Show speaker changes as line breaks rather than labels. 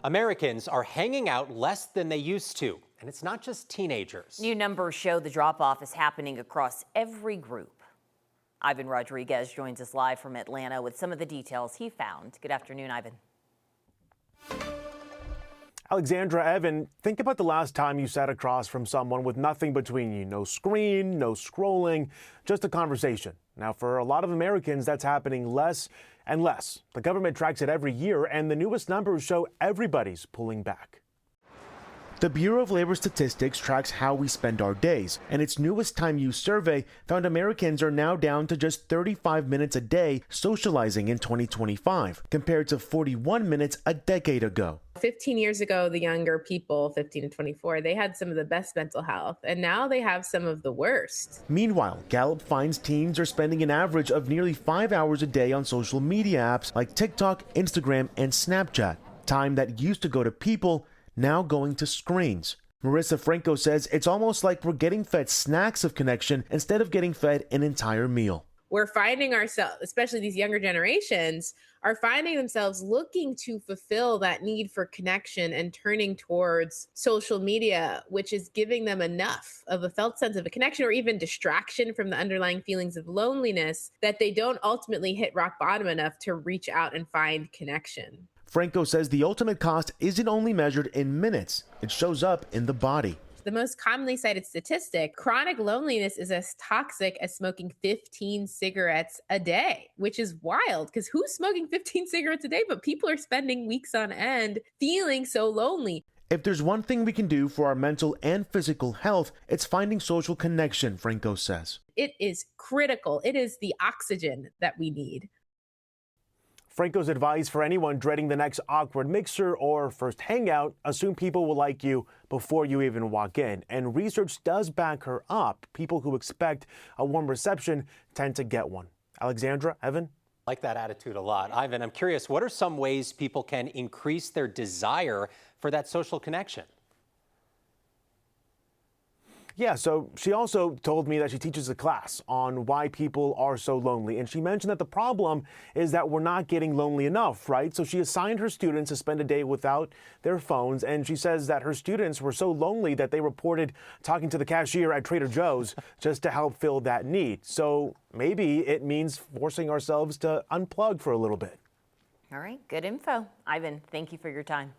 Americans are hanging out less than they used to, and it's not just teenagers.
New numbers show the drop-off is happening across every group. Ivan Rodriguez joins us live from Atlanta with some of the details he found. Good afternoon, Ivan.
Alexandra, Evan, think about the last time you sat across from someone with nothing between you. No screen, no scrolling, just a conversation. Now, for a lot of Americans, that's happening less and less. The government tracks it every year, and the newest numbers show everybody's pulling back. The Bureau of Labor Statistics tracks how we spend our days, and its newest time use survey found Americans are now down to just 35 minutes a day socializing in 2025, compared to 41 minutes a decade ago.
15 years ago, the younger people, 15 to 24, they had some of the best mental health, and now they have some of the worst.
Meanwhile, Gallup finds teens are spending an average of nearly 5 hours a day on social media apps like TikTok, Instagram, and Snapchat. Time that used to go to people, now going to screens. Marissa Franco says it's almost like we're getting fed snacks of connection instead of getting fed an entire meal.
We're finding ourselves, especially these younger generations, are finding themselves looking to fulfill that need for connection and turning towards social media, which is giving them enough of a felt sense of a connection or even distraction from the underlying feelings of loneliness that they don't ultimately hit rock bottom enough to reach out and find connection.
Franco says the ultimate cost isn't only measured in minutes, it shows up in the body.
The most commonly cited statistic, chronic loneliness is as toxic as smoking 15 cigarettes a day, which is wild because who's smoking 15 cigarettes a day? But people are spending weeks on end feeling so lonely.
If there's one thing we can do for our mental and physical health, it's finding social connection, Franco says.
It is critical. It is the oxygen that we need.
Franco's advice for anyone dreading the next awkward mixer or first hangout: assume people will like you before you even walk in. And research does back her up. People who expect a warm reception tend to get one. Alexandra, Evan?
I like that attitude a lot. Ivan, I'm curious, what are some ways people can increase their desire for that social connection?
Yeah, so she also told me that she teaches a class on why people are so lonely. And she mentioned that the problem is that we're not getting lonely enough, right? So she assigned her students to spend a day without their phones. And she says that her students were so lonely that they reported talking to the cashier at Trader Joe's just to help fill that need. So maybe it means forcing ourselves to unplug for a little bit.
All right, good info. Ivan, thank you for your time.